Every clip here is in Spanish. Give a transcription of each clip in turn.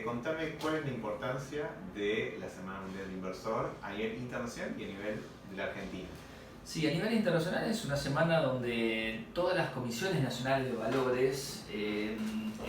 Contame cuál es la importancia de la Semana Mundial del Inversor a nivel internacional y a nivel de la Argentina. Sí, a nivel internacional es una semana donde todas las comisiones nacionales de valores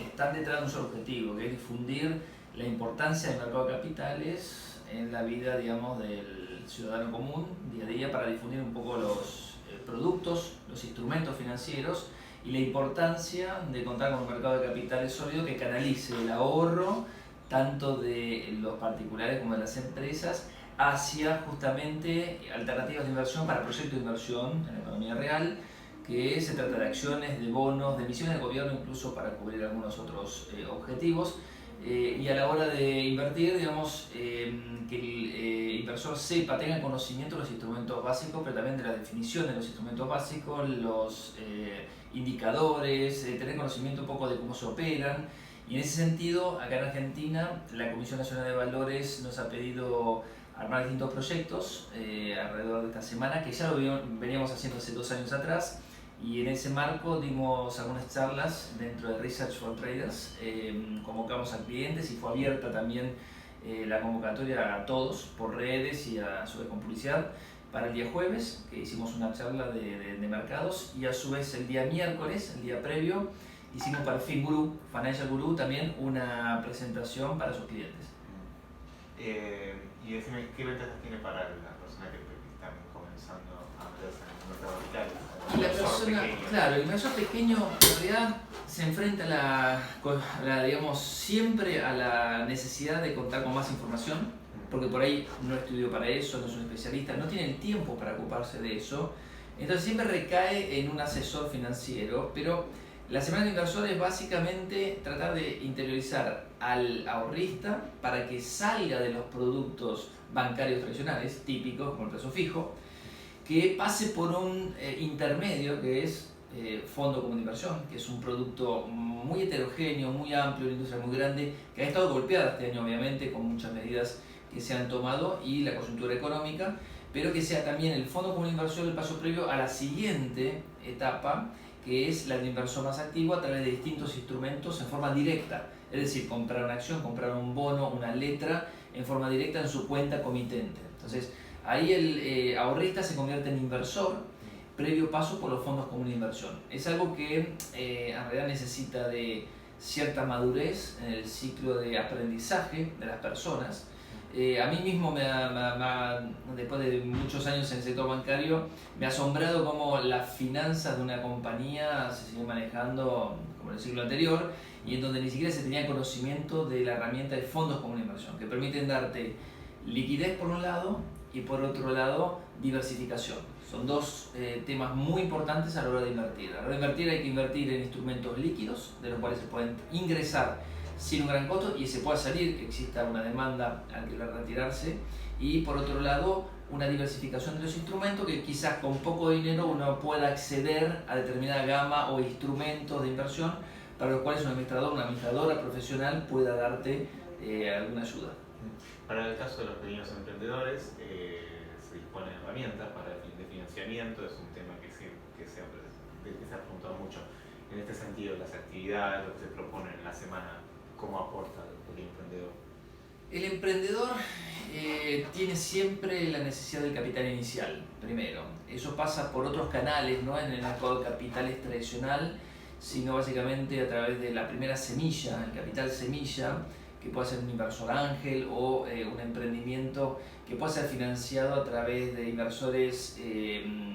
están detrás de un solo objetivo, que es difundir la importancia del mercado de capitales en la vida, digamos, del ciudadano común día a día, para difundir un poco los productos, los instrumentos financieros y la importancia de contar con un mercado de capitales sólido que canalice el ahorro tanto de los particulares como de las empresas hacia justamente alternativas de inversión para proyectos de inversión en la economía real, que se trata de acciones, de bonos, de emisiones de gobierno, incluso para cubrir algunos otros objetivos. Y a la hora de invertir, digamos, que el inversor sepa, tenga conocimiento de los instrumentos básicos, pero también de la definición de los instrumentos básicos, los indicadores, tener conocimiento un poco de cómo se operan. Y en ese sentido, acá en Argentina, la Comisión Nacional de Valores nos ha pedido armar distintos proyectos alrededor de esta semana, que ya lo veníamos haciendo hace 2 años atrás, y en ese marco dimos algunas charlas dentro de Research for Traders, convocamos a clientes y fue abierta también la convocatoria a todos por redes y a su vez con publicidad para el día jueves, que hicimos una charla de mercados, y a su vez el día miércoles, el día previo, hicimos para FinGuru, Financial Guru, también una presentación para sus clientes. Y decime, ¿qué ventajas tiene para las personas que están comenzando a meterse en el mercado capital? Y la persona, claro, el inversor pequeño en realidad se enfrenta digamos, siempre a la necesidad de contar con más información, porque por ahí no estudió para eso, no es un especialista, no tiene el tiempo para ocuparse de eso, entonces siempre recae en un asesor financiero. Pero la semana de inversor es básicamente tratar de interiorizar al ahorrista para que salga de los productos bancarios tradicionales, típicos como el plazo fijo, que pase por un intermedio que es fondo común de inversión, que es un producto muy heterogéneo, muy amplio, una industria muy grande, que ha estado golpeada este año obviamente con muchas medidas que se han tomado y la coyuntura económica, pero que sea también el fondo común de inversión el paso previo a la siguiente etapa, que es la de inversión más activo a través de distintos instrumentos en forma directa, es decir, comprar una acción, comprar un bono, una letra en forma directa en su cuenta comitente. Entonces, ahí el ahorrista se convierte en inversor, previo paso por los fondos comunes de inversión. Es algo que en realidad necesita de cierta madurez en el ciclo de aprendizaje de las personas. A mí mismo después de muchos años en el sector bancario, me ha asombrado cómo las finanzas de una compañía se siguen manejando como en el siglo anterior, y en donde ni siquiera se tenía conocimiento de la herramienta de fondos comunes de inversión, que permiten darte liquidez por un lado y por otro lado diversificación. Son dos temas muy importantes a la hora de invertir. A la hora de invertir hay que invertir en instrumentos líquidos, de los cuales se pueden ingresar sin un gran costo y se pueda salir, que exista una demanda al querer retirarse, y por otro lado una diversificación de los instrumentos, que quizás con poco dinero uno pueda acceder a determinada gama o instrumentos de inversión para los cuales un administrador, una administradora profesional pueda darte alguna ayuda. Para el caso de los pequeños emprendedores, se disponen de herramientas para el financiamiento, es un tema que se ha apuntado mucho. En este sentido, las actividades, lo que se propone en la semana, ¿cómo aporta el emprendedor? El emprendedor tiene siempre la necesidad del capital inicial, primero. Eso pasa por otros canales, no en el mercado de capitales tradicional, sino básicamente a través de la primera semilla, el capital semilla, que puede ser un inversor ángel o un emprendimiento que pueda ser financiado a través de inversores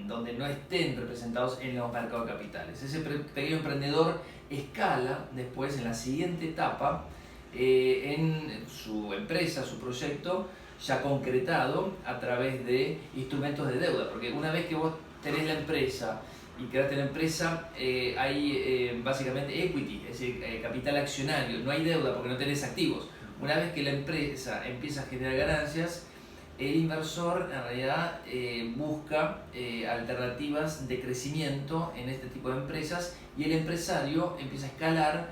donde no estén representados en los mercados de capitales. Ese pequeño emprendedor escala después en la siguiente etapa en su empresa, su proyecto ya concretado a través de instrumentos de deuda, porque una vez que vos tenés la empresa y creaste la empresa, hay básicamente equity, es decir, capital accionario, no hay deuda porque no tenés activos. Una vez que la empresa empieza a generar ganancias, el inversor en realidad busca alternativas de crecimiento en este tipo de empresas, y el empresario empieza a escalar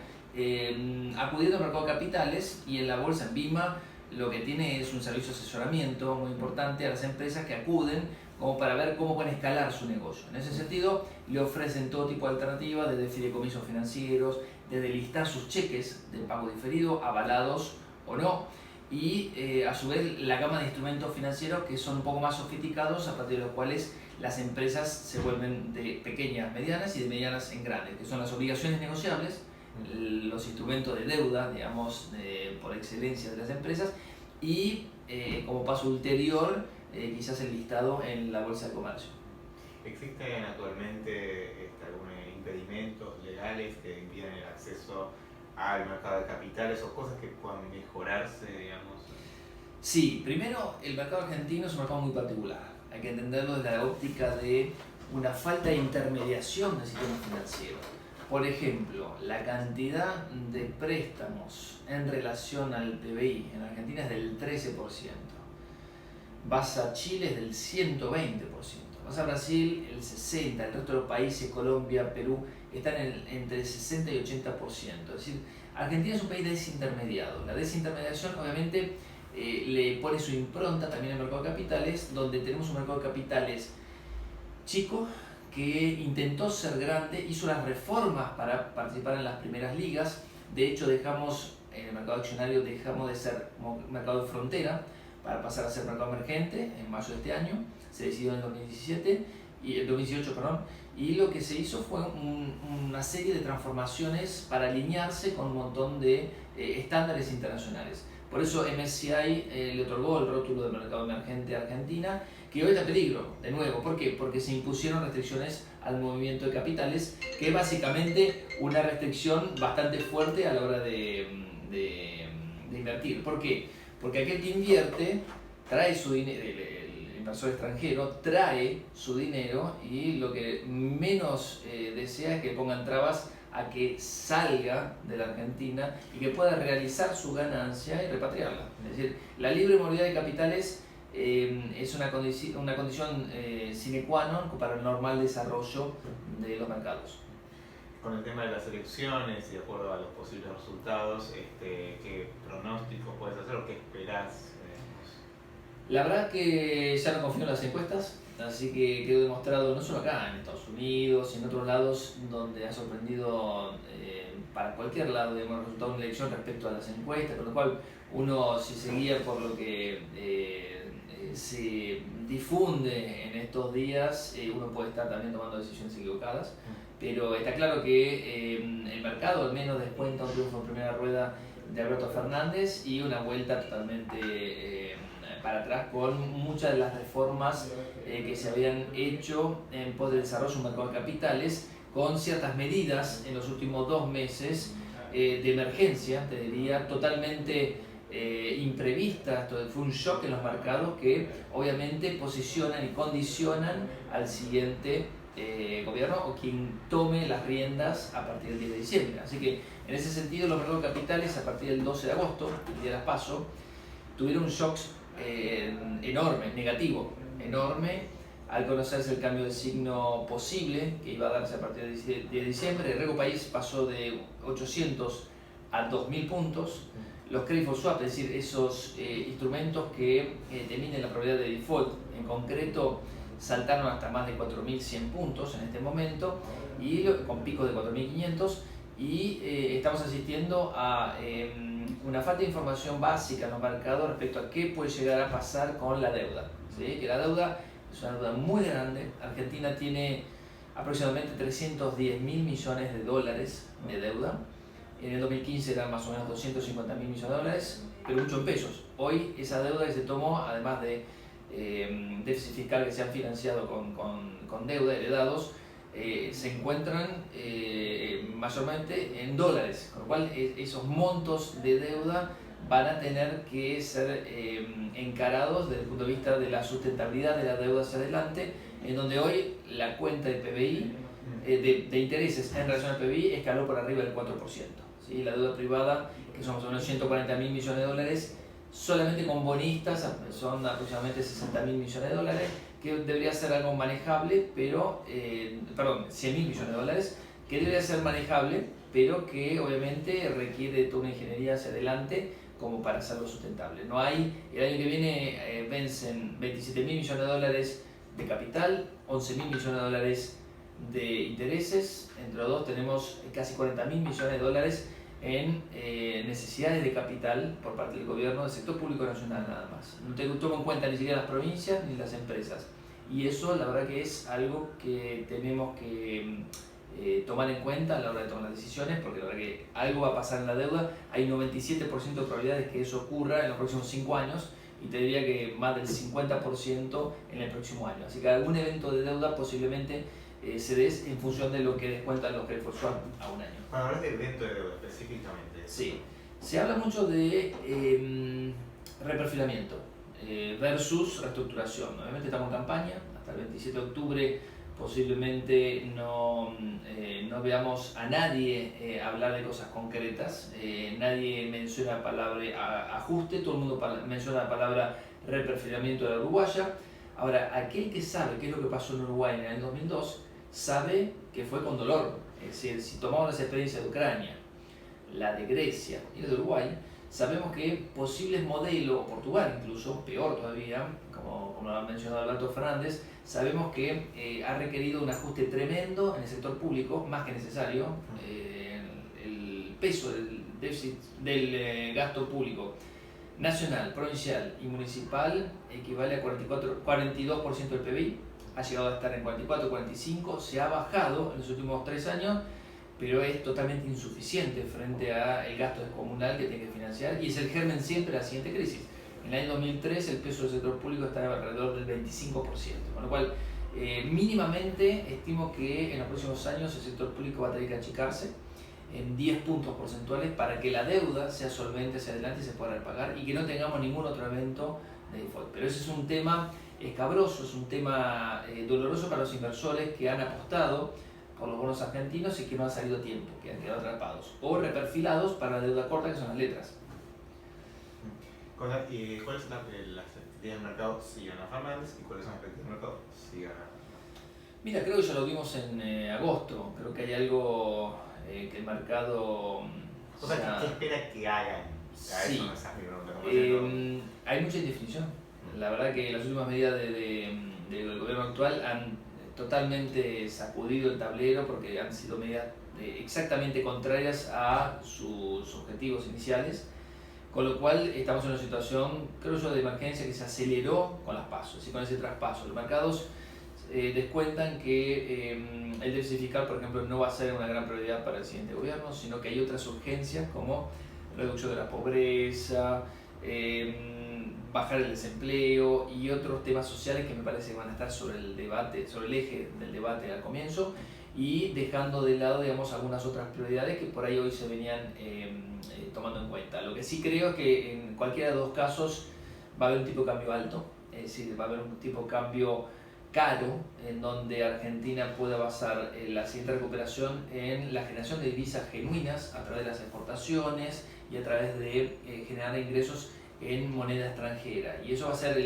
acudiendo al mercado de capitales, y en la bolsa, en BIMA, lo que tiene es un servicio de asesoramiento muy importante a las empresas que acuden como para ver cómo pueden escalar su negocio. En ese sentido, le ofrecen todo tipo de alternativas, desde fideicomisos financieros, desde listar sus cheques de pago diferido, avalados o no, y a su vez la gama de instrumentos financieros que son un poco más sofisticados, a partir de los cuales las empresas se vuelven de pequeñas, medianas y de medianas en grandes, que son las obligaciones negociables, los instrumentos de deuda, digamos, por excelencia de las empresas, y como paso ulterior, quizás el listado en la Bolsa de Comercio. ¿Existen actualmente algunos impedimentos legales que impiden el acceso al mercado de capitales o cosas que puedan mejorarse, digamos? Sí, primero el mercado argentino es un mercado muy particular. Hay que entenderlo desde la óptica de una falta de intermediación del sistema financiero. Por ejemplo, la cantidad de préstamos en relación al PBI en Argentina es del 13%. Vas a Chile es del 120%. Vas a Brasil el 60%. El resto de los países, Colombia, Perú, están entre 60 y 80%. Es decir, Argentina es un país desintermediado. La desintermediación obviamente le pone su impronta también al mercado de capitales, donde tenemos un mercado de capitales chico que intentó ser grande, hizo las reformas para participar en las primeras ligas. De hecho, en el mercado accionario dejamos de ser mercado de frontera para pasar a ser mercado emergente en mayo de este año. Se decidió en el 2018, y lo que se hizo fue una serie de transformaciones para alinearse con un montón de estándares internacionales. Por eso MSCI le otorgó el rótulo de mercado emergente a Argentina, que hoy está en peligro, de nuevo. ¿Por qué? Porque se impusieron restricciones al movimiento de capitales, que es básicamente una restricción bastante fuerte a la hora de invertir. ¿Por qué? Porque aquel que invierte trae su dinero, el inversor extranjero trae su dinero, y lo que menos desea es que pongan trabas a que salga de la Argentina y que pueda realizar su ganancia y repatriarla. Es decir, la libre movilidad de capitales es una condición sine qua non para el normal desarrollo de los mercados. Con el tema de las elecciones y de acuerdo a los posibles resultados, ¿qué pronósticos puedes hacer o qué esperás? La verdad que ya no confío en las encuestas, así que quedó demostrado no solo acá, en Estados Unidos y en otros lados donde ha sorprendido para cualquier lado, digamos, el resultado de una elección respecto a las encuestas, con lo cual uno, si se guía por lo que se difunde en estos días, uno puede estar también tomando decisiones equivocadas, pero está claro que el mercado al menos descuenta un triunfo en primera rueda de Alberto Fernández y una vuelta totalmente para atrás con muchas de las reformas que se habían hecho en pos del desarrollo de un mercado de capitales, con ciertas medidas en los últimos 2 meses de emergencia, te diría, totalmente imprevistas. Fue un shock en los mercados que obviamente posicionan y condicionan al siguiente gobierno o quien tome las riendas a partir del 10 de diciembre. Así que en ese sentido los mercados de capitales a partir del 12 de agosto, el día de las PASO, tuvieron un shock enorme, negativo, enorme, al conocerse el cambio de signo posible que iba a darse a partir del 10 de diciembre. El Repo País pasó de 800 a 2000 puntos. Los credit for swap, es decir, esos instrumentos que determinan la probabilidad de default, en concreto, saltaron hasta más de 4100 puntos en este momento, y con picos de 4500, y estamos asistiendo a una falta de información básica en los mercados respecto a qué puede llegar a pasar con la deuda, ¿sí? Que la deuda es una deuda muy grande. Argentina tiene aproximadamente 310.000 millones de dólares de deuda. En el 2015 eran más o menos 250.000 millones de dólares, pero mucho en pesos. Hoy esa deuda que se tomó, además de déficit fiscal que se han financiado con deuda, heredados, se encuentran mayormente en dólares, con lo cual esos montos de deuda van a tener que ser encarados desde el punto de vista de la sustentabilidad de la deuda hacia adelante, en donde hoy la cuenta de PBI, de intereses en relación al PBI, escaló por arriba del 4%. ¿Sí? La deuda privada, que son más o menos 140.000 millones de dólares, solamente con bonistas son aproximadamente 60.000 millones de dólares, que debería ser algo manejable, pero, 100.000 millones de dólares, que debería ser manejable, pero que obviamente requiere toda una ingeniería hacia adelante como para hacerlo sustentable. No hay, el año que viene vencen 27.000 millones de dólares de capital, 11.000 millones de dólares de intereses. Entre los dos tenemos casi 40.000 millones de dólares en necesidades de capital por parte del gobierno, del sector público nacional nada más. No te tomo en cuenta ni siquiera las provincias ni las empresas. Y eso la verdad que es algo que tenemos que tomar en cuenta a la hora de tomar las decisiones, porque la verdad que algo va a pasar en la deuda. Hay 97% de probabilidades que eso ocurra en los próximos 5 años y te diría que más del 50% en el próximo año. Así que algún evento de deuda posiblemente se des en función de lo que descuentan los credit for swap a un año. Cuando hablas de evento de deuda específicamente. Sí, se habla mucho de reperfilamiento versus reestructuración. Obviamente estamos en campaña, hasta el 27 de octubre posiblemente no veamos a nadie hablar de cosas concretas, nadie menciona la palabra ajuste, todo el mundo menciona la palabra reperfilamiento de la uruguaya. Ahora, aquel que sabe qué es lo que pasó en Uruguay en el 2002, sabe que fue con dolor. Es decir, si tomamos las experiencias de Ucrania, la de Grecia y la de Uruguay, sabemos que posibles modelos, o Portugal incluso, peor todavía, como lo ha mencionado Alberto Fernández, sabemos que ha requerido un ajuste tremendo en el sector público, más que necesario. El peso del déficit del gasto público nacional, provincial y municipal equivale a 42% del PBI, ha llegado a estar en 44-45%, se ha bajado en los últimos 3 años, pero es totalmente insuficiente frente al gasto descomunal que tiene que financiar y es el germen siempre de la siguiente crisis. En el año 2003 el peso del sector público estaba alrededor del 25%, con lo cual mínimamente estimo que en los próximos años el sector público va a tener que achicarse en 10 puntos porcentuales para que la deuda sea solvente hacia adelante y se pueda repagar y que no tengamos ningún otro evento de default. Pero ese es un tema escabroso, es un tema doloroso para los inversores que han apostado por los bonos argentinos y que no han salido a tiempo, que han quedado atrapados o reperfilados para la deuda corta, que son las letras. ¿Y cuáles son las expectativas del mercado si gana Fernández y cuáles son las expectativas del mercado si gana? Mira, creo que ya lo vimos en agosto. Creo que hay algo que el mercado. O sea, ¿qué espera que hagan? Sí. Eso no es mi pregunta. Hay mucha indefinición. La verdad que las últimas medidas del gobierno actual han totalmente sacudido el tablero porque han sido medidas exactamente contrarias a sus objetivos iniciales. Con lo cual estamos en una situación, creo yo, de emergencia que se aceleró con las pasos y con ese traspaso. Los mercados descuentan que el déficit fiscal, por ejemplo, no va a ser una gran prioridad para el siguiente gobierno, sino que hay otras urgencias como reducción de la pobreza, bajar el desempleo y otros temas sociales que me parece que van a estar sobre el debate, sobre el eje del debate al comienzo y dejando de lado, digamos, algunas otras prioridades que por ahí hoy se venían tomando en cuenta. Lo que sí creo es que en cualquiera de los dos casos va a haber un tipo de cambio alto, es decir, va a haber un tipo de cambio caro en donde Argentina pueda basar la siguiente recuperación en la generación de divisas genuinas a través de las exportaciones y a través de generar ingresos en moneda extranjera. Y eso va a ser,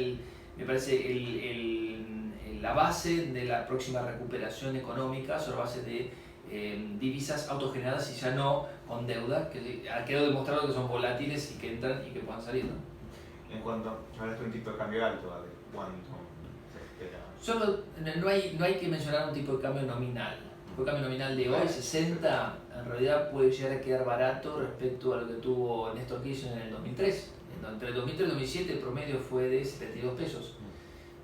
me parece, la base de la próxima recuperación económica sobre la base de divisas autogeneradas y ya no con deuda, que ha quedado demostrado que son volátiles y que entran y que puedan salir, ¿no? En cuanto a un tipo de cambio alto, ¿de cuánto se espera? Solo, no hay que mencionar un tipo de cambio nominal. El tipo de cambio nominal de hoy, 60, en realidad puede llegar a quedar barato respecto a lo que tuvo Néstor Kirchner en el 2003. Entre el 2003 y el 2007 el promedio fue de 72 pesos.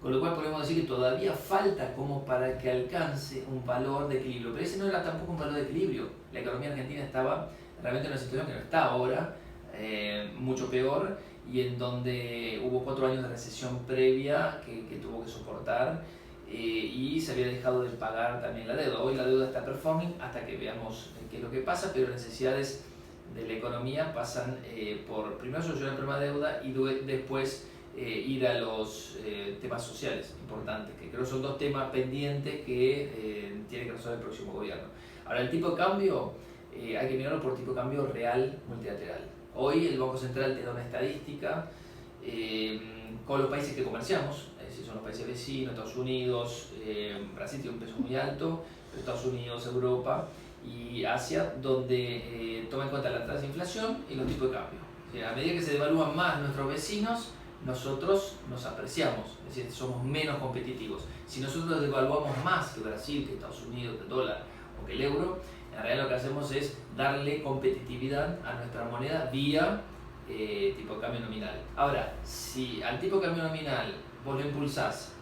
Con lo cual podemos decir que todavía falta como para que alcance un valor de equilibrio. Pero ese no era tampoco un valor de equilibrio. La economía argentina estaba realmente en una situación que no está ahora, mucho peor, y en donde hubo 4 años de recesión previa que tuvo que soportar y se había dejado de pagar también la deuda. Hoy la deuda está performing hasta que veamos qué es lo que pasa, pero necesidades de la economía pasan por primero solucionar el problema de deuda y después ir a los temas sociales importantes, que creo son 2 temas pendientes que tiene que resolver el próximo gobierno. Ahora, el tipo de cambio hay que mirarlo por tipo de cambio real multilateral. Hoy el Banco Central te da una estadística con los países que comerciamos, es decir, son los países vecinos, Estados Unidos, Brasil tiene un peso muy alto, pero Estados Unidos, Europa y Asia, donde toma en cuenta la tasa de inflación y los tipos de cambio. O sea, a medida que se devalúan más nuestros vecinos, nosotros nos apreciamos, es decir, somos menos competitivos. Si nosotros devaluamos más que Brasil, que Estados Unidos, que el dólar o que el euro, en realidad lo que hacemos es darle competitividad a nuestra moneda vía tipo de cambio nominal. Ahora, si al tipo de cambio nominal vos lo impulsás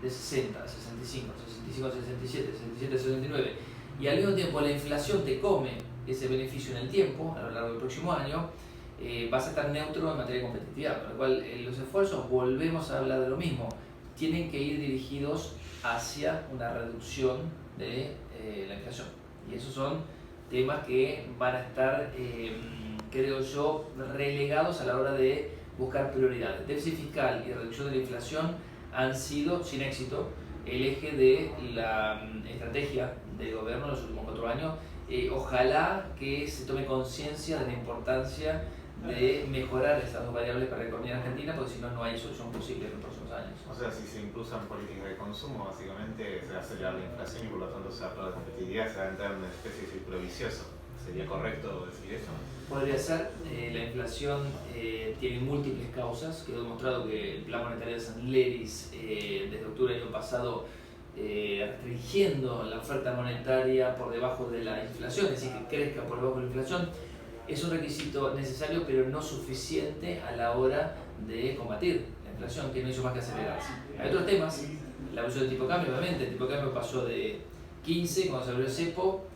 de 60 a 65, 65 a 67, 67 a 69, y al mismo tiempo la inflación te come ese beneficio en el tiempo, a lo largo del próximo año, vas a estar neutro en materia de competitividad, con lo cual los esfuerzos, volvemos a hablar de lo mismo, tienen que ir dirigidos hacia una reducción de la inflación. Y esos son temas que van a estar, creo yo, relegados a la hora de buscar prioridades. Déficit fiscal y reducción de la inflación han sido, sin éxito, el eje de la estrategia del gobierno en los últimos 4 años. Ojalá que se tome conciencia de la importancia de mejorar estas dos variables para la economía argentina, porque si no, no hay solución posible en los próximos años. O sea, si se impulsan políticas de consumo, básicamente se va a acelerar la inflación y por lo tanto se va a perder competitividad, se va a entrar en una especie de círculo vicioso. ¿Sería correcto decir eso? Podría ser. La inflación tiene múltiples causas. Quedó demostrado que el Plan Monetario de San Leris, desde octubre del año pasado, restringiendo la oferta monetaria por debajo de la inflación, es decir, que crezca por debajo de la inflación, es un requisito necesario pero no suficiente a la hora de combatir la inflación, que no hizo más que acelerarse. Hay otros temas, la evolución del tipo de cambio, obviamente, el tipo de cambio pasó de 15 cuando se abrió el cepo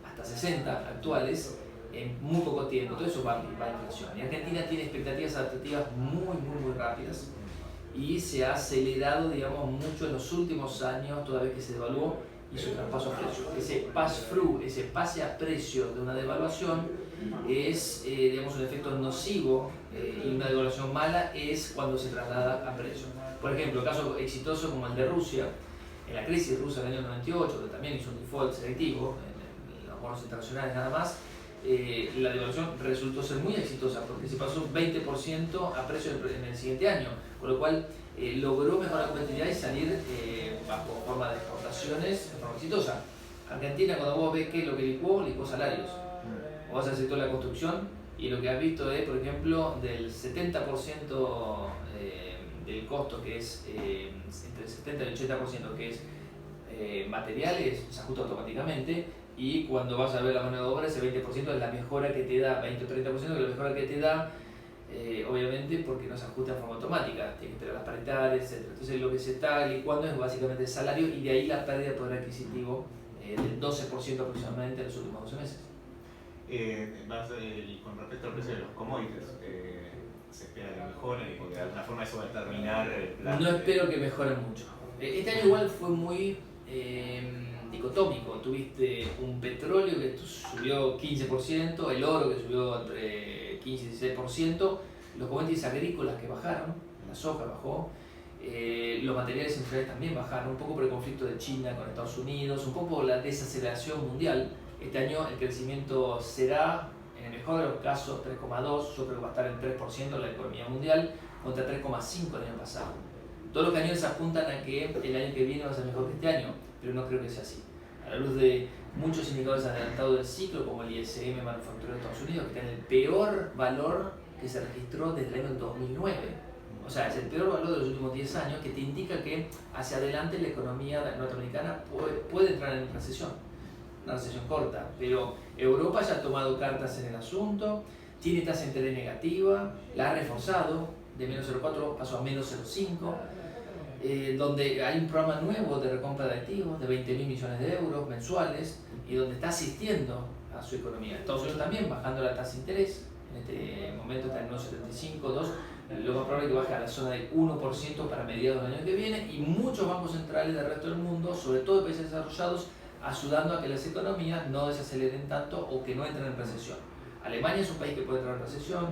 hasta 60 actuales en muy poco tiempo, todo eso va a inflación. Y Argentina tiene expectativas adaptativas muy rápidas y se ha acelerado, digamos, mucho en los últimos años, toda vez que se devaluó y su traspaso a precio. Ese pass-through, ese pase a precio de una devaluación es, digamos, un efecto nocivo, y una devaluación mala es cuando se traslada a precio. Por ejemplo, caso exitoso como el de Rusia, en la crisis rusa del año 98, que también hizo un default selectivo en los bonos internacionales nada más, la devaluación resultó ser muy exitosa porque se pasó 20% a precio en el siguiente año, con lo cual logró mejorar la competitividad y salir bajo forma de exportaciones de forma exitosa. Argentina, cuando vos ves qué es lo que licuó salarios. Vos vas al sector de la construcción y lo que has visto es, por ejemplo, del 70% del costo, que es entre el 70 y el 80%, que es materiales, se ajusta automáticamente, y cuando vas a ver la mano de obra, ese 20% es la mejora que te da, 20 o 30% que es la mejora que te da, obviamente porque no se ajusta de forma automática, tiene que esperar las paritarias, etc. Entonces lo que se está licuando es básicamente el salario, y de ahí la pérdida de poder adquisitivo del 12% aproximadamente en los últimos 12 meses. Y con respecto al precio de los commodities, ¿se espera que mejoren? Porque de alguna forma eso va a determinar el plan. No espero que mejoren mucho. Este año igual fue muy dicotómico. Tuviste un petróleo que subió 15%, el oro que subió entre 15 y 16%, los commodities agrícolas que bajaron, la soja bajó, los materiales industriales también bajaron, un poco por el conflicto de China con Estados Unidos, un poco por la desaceleración mundial. Este año el crecimiento será, en el mejor de los casos, 3,2%, yo creo que va a estar en 3% en la economía mundial, contra 3,5% el año pasado. Todos los cañones apuntan a que el año que viene va a ser mejor que este año, pero no creo que sea así. A la luz de muchos indicadores adelantados del ciclo, como el ISM manufacturero de Estados Unidos, que está en el peor valor que se registró desde el año 2009. O sea, es el peor valor de los últimos 10 años, que te indica que hacia adelante la economía norteamericana puede entrar en recesión. Una recesión corta, pero Europa ya ha tomado cartas en el asunto, tiene tasa de interés negativa, la ha reforzado, de menos 0,4 pasó a menos 0,5, donde hay un programa nuevo de recompra de activos de 20.000 millones de euros mensuales y donde está asistiendo a su economía. Estados Unidos también bajando la tasa de interés, en este momento está en 1,75, 2, lo más probable es que baje a la zona del 1% para mediados del año que viene, y muchos bancos centrales del resto del mundo, sobre todo de países desarrollados, ayudando a que las economías no desaceleren tanto o que no entren en recesión. Alemania es un país que puede entrar en recesión,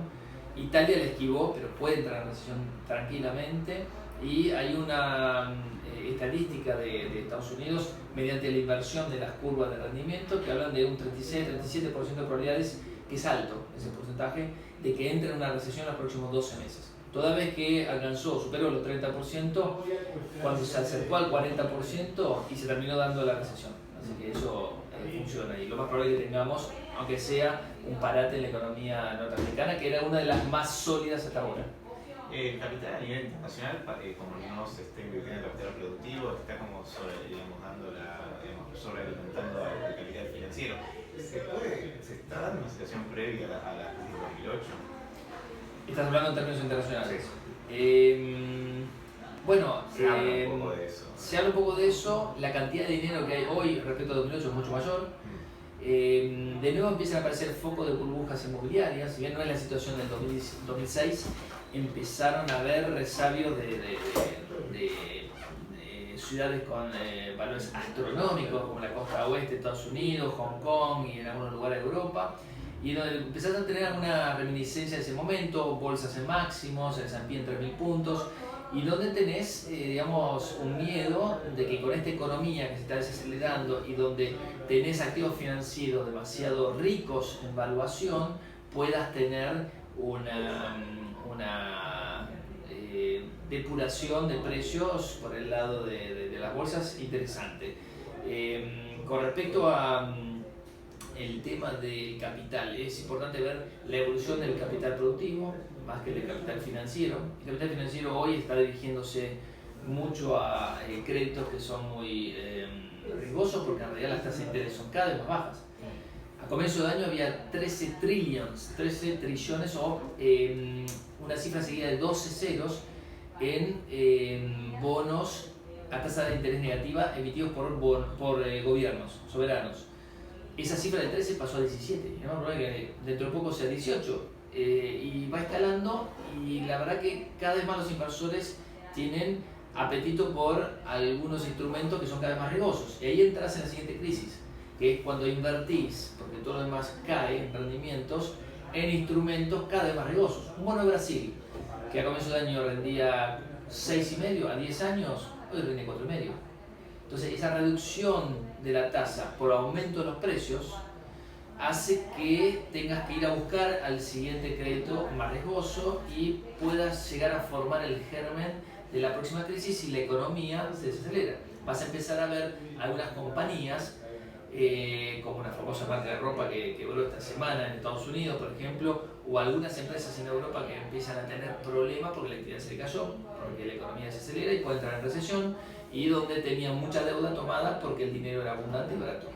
Italia la esquivó, pero puede entrar en recesión tranquilamente, y hay una estadística de Estados Unidos mediante la inversión de las curvas de rendimiento que hablan de un 36-37% de probabilidades, que es alto ese porcentaje, de que entre en una recesión en los próximos 12 meses. Toda vez que superó los 30%, cuando se acercó al 40% y se terminó dando la recesión. Así que eso funciona, y lo más probable es que tengamos, aunque sea un parate en la economía norteamericana, que era una de las más sólidas hasta ahora. El capital a nivel internacional, como no se está invirtiendo en capital productivo, está como sobrealimentando al capital financiero. ¿Se está dando una situación previa a la crisis de 2008? Estás hablando en términos internacionales. Sí. Bueno, se habla un poco de eso. Se habla un poco de eso. La cantidad de dinero que hay hoy respecto a 2008 es mucho mayor. De nuevo empiezan a aparecer focos de burbujas inmobiliarias. Si bien no es la situación del 2006, empezaron a haber resabios de ciudades con valores astronómicos, como la costa oeste de Estados Unidos, Hong Kong y en algunos lugares de Europa. Y donde empezaron a tener alguna reminiscencia de ese momento, bolsas en máximos, el S&P en 3.000 puntos, y donde tenés, digamos, un miedo de que con esta economía que se está desacelerando y donde tenés activos financieros demasiado ricos en valuación, puedas tener una depuración de precios por el lado de las bolsas interesante. Con respecto a el tema del capital, es importante ver la evolución del capital productivo más que del capital financiero. El capital financiero hoy está dirigiéndose mucho a créditos que son muy riesgosos, porque en realidad las tasas de interés son cada vez más bajas. A comienzo de año había 13 trillones o una cifra seguida de 12 ceros en bonos a tasa de interés negativa emitidos por gobiernos soberanos. Esa cifra de 13 pasó a 17, ¿no? Probable que dentro de poco sea 18, y va escalando, y la verdad que cada vez más los inversores tienen apetito por algunos instrumentos que son cada vez más riesgosos, y ahí entras en la siguiente crisis, que es cuando invertís, porque todo lo demás cae en rendimientos, en instrumentos cada vez más riesgosos. Un bono de Brasil, que a comienzo de año rendía 6,5 a 10 años, hoy rinde 4,5. Entonces esa reducción de la tasa por aumento de los precios hace que tengas que ir a buscar al siguiente crédito más riesgoso y puedas llegar a formar el germen de la próxima crisis si la economía se desacelera. Vas a empezar a ver algunas compañías, como una famosa marca de ropa que quebró esta semana en Estados Unidos, por ejemplo, o algunas empresas en Europa que empiezan a tener problemas porque la actividad se le cayó, porque la economía se acelera y puede entrar en recesión, y donde tenían mucha deuda tomada porque el dinero era abundante y barato.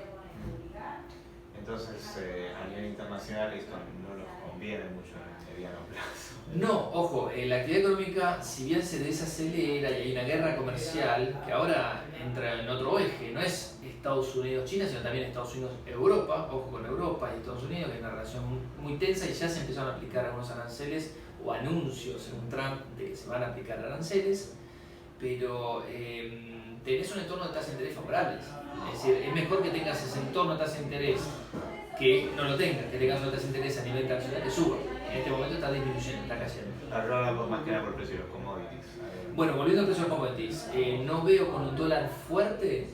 Entonces, a nivel internacional esto no nos conviene mucho en el mediano plazo. No, ojo, la actividad económica, si bien se desacelera y hay una guerra comercial que ahora entra en otro eje, no es Estados Unidos-China, sino también Estados Unidos-Europa, ojo con Europa y Estados Unidos, que hay una relación muy tensa, y ya se empezaron a aplicar algunos aranceles o anuncios según Trump de que se van a aplicar aranceles, pero tenés un entorno de tasas de interés favorables. Es decir, es mejor que tengas ese entorno de tasa de interés que no lo tengas, que tengas una tasa de interés a nivel internacional que suba. En este momento está disminuyendo, está cayendo. Ahora más que nada por el precio de los commodities. Bueno, volviendo al precio de los commodities, no veo con un dólar fuerte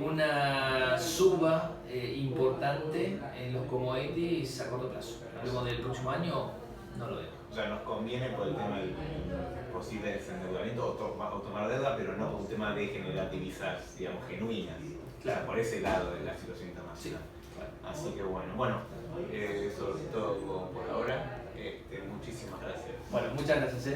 una suba importante en los commodities a corto plazo. Luego del próximo año no lo veo. O sea, nos conviene por el tema del posible desendeudamiento o tomar deuda, pero no por un tema de generar divisas, digamos, genuinas. Claro. O sea, por ese lado de la situación internacional. Sí, claro. Así que bueno, eso es todo por ahora. Muchísimas gracias. Bueno, muchas gracias.